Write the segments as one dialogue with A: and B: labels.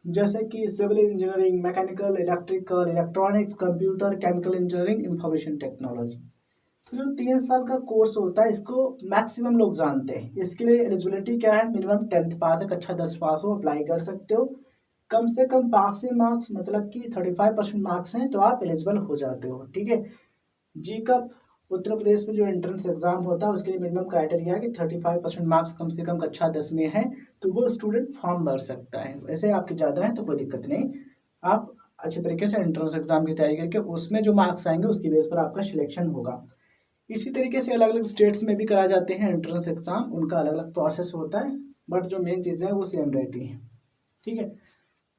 A: जैसे कि civil engineering, mechanical, electrical, electronics, computer, chemical engineering, information technology. तो जो 3 साल का कोर्स होता है इसको मैक्सिमम लोग जानते हैं। इसके लिए एलिजिबिलिटी क्या है? मिनिमम 10th पास है, कक्षा 10 पास हो, अप्लाई कर सकते हो। कम से कम पासिंग मार्क्स मतलब कि 35% मार्क्स हैं तो आप एलिजिबल हो जाते हो। ठीक है। जी का उत्तर प्रदेश में जो एंट्रेंस एग्जाम होता है उसके लिए मिनिमम क्राइटेरिया है कि 35% मार्क्स कम से कम कक्षा 10 में है तो वो स्टूडेंट फॉर्म भर सकता है। वैसे आपके ज़्यादा है तो कोई दिक्कत नहीं, आप अच्छे तरीके से एंट्रेंस एग्जाम की तैयारी करके उसमें जो मार्क्स आएंगे उसकी बेस पर आपका सिलेक्शन होगा। इसी तरीके से अलग अलग स्टेट्स में भी कराए जाते हैं एंट्रेंस एग्जाम, उनका अलग अलग प्रोसेस होता है, बट जो मेन चीज़ें हैं वो सेम रहती हैं। ठीक है।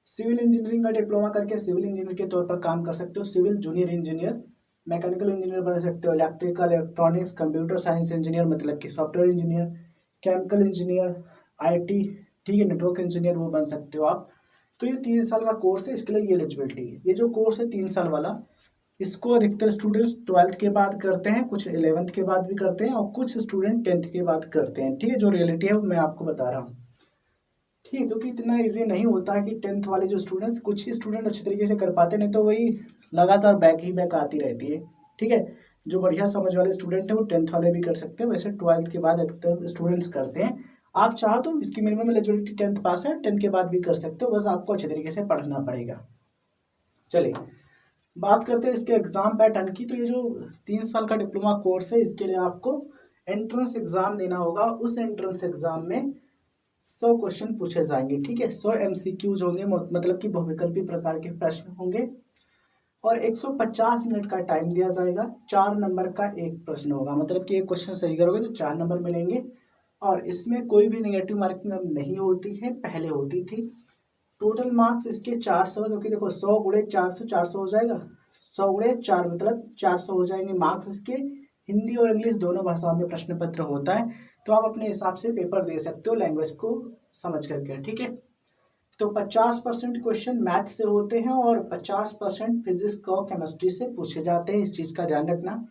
A: सिविल इंजीनियरिंग का डिप्लोमा करके सिविल इंजीनियर के तौर पर काम कर सकते हो, civil junior engineer. Mechanical engineer बन सकते हो, electrical, electronics, computer science engineer मतलब कि software engineer, chemical engineer, IT, ठीक है, नेटवर्क इंजीनियर वो बन सकते हो आप। तो ये 3 साल का कोर्स है, इसके लिए ये एलिजिबिलिटी है। ये जो कोर्स है 3 साल वाला, इसको अधिकतर स्टूडेंट्स 12th के बाद करते हैं, कुछ 11th के बाद भी करते हैं और कुछ स्टूडेंट 10th के बाद करते हैं। ठीक है, जो रियलिटी है वो मैं आपको बता रहा हूँ। ठीक है, क्योंकि इतना इजी नहीं होता है कि 10th वाले जो स्टूडेंट्स, कुछ ही स्टूडेंट अच्छे तरीके से कर पाते, नहीं तो वही लगातार बैक ही बैक आती रहती है। ठीक है। जो बढ़िया समझ वाले स्टूडेंट हैं वो 10th वाले भी कर सकते हैं, वैसे 12th के बाद अधिकतर स्टूडेंट्स करते हैं। आप चाहो तो इसकी मिनिमम एलिजिबिलिटी 10th पास है, 10th के बाद भी कर सकते हो, बस आपको अच्छे तरीके से पढ़ना पड़ेगा। चलिए बात करते हैं इसके एग्जाम पैटर्न की। तो ये जो 3 साल का डिप्लोमा कोर्स है इसके लिए आपको एंट्रेंस एग्जाम देना होगा। उस एंट्रेंस एग्जाम में 100 क्वेश्चन पूछे जाएंगे। ठीक है, 100 MCQs होंगे, मतलब कि बहुविकल्पी प्रकार के प्रश्न होंगे और 150 मिनट का टाइम दिया जाएगा। 4 नंबर का एक प्रश्न होगा, मतलब कि एक क्वेश्चन सही करोगे तो 4 नंबर मिलेंगे और इसमें कोई भी नेगेटिव मार्किंग अब नहीं होती है, पहले होती थी। टोटल मार्क्स इसके 400, क्योंकि देखो 100 गुणे 400, 400 हो जाएगा, 100 गुणे 4 मतलब 400 हो जाएंगे मार्क्स इसके। हिंदी और इंग्लिश दोनों भाषाओं में प्रश्न पत्र होता है, तो आप अपने हिसाब से पेपर दे सकते हो लैंग्वेज को समझ करके। ठीक है। तो 50% क्वेश्चन मैथ से होते हैं और 50% फिजिक्स और केमिस्ट्री से पूछे जाते हैं, इस चीज़ का ध्यान रखना।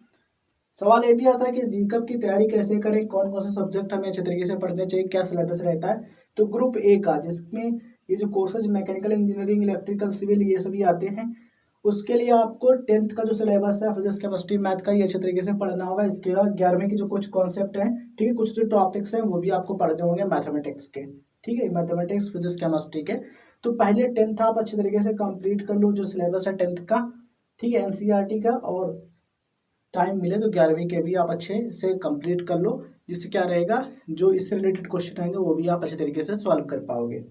A: सवाल ये भी आता है कि जीकअप की तैयारी कैसे करें, कौन कौन से सब्जेक्ट हमें अच्छे तरीके से पढ़ने चाहिए, क्या सिलेबस रहता है। तो ग्रुप ए का, जिसमें ये जो courses mechanical engineering, electrical, civil ये सभी आते हैं, उसके लिए आपको 10th का जो सिलेबस है फिजिक्स केमिस्ट्री मैथ का ये अच्छे तरीके से पढ़ना होगा। इसके अलावा 11वीं के जो कुछ कॉन्सेप्ट हैं, ठीक है, कुछ जो टॉपिक्स हैं वो भी आपको पढ़ने होंगे मैथमेटिक्स के। ठीक है, मैथमेटिक्स फिजिक्स केमिस्ट्री के। तो पहले 10th आप अच्छे तरीके से कंप्लीट कर लो, जो सिलेबस है 10th का, ठीक है, एनसीईआरटी का। और टाइम मिले तो 11वीं के भी आप अच्छे से कंप्लीट कर लो, जिससे क्या रहेगा, जो इससे रिलेटेड क्वेश्चन आएंगे वो भी आप अच्छे तरीके से सॉल्व कर पाओगे।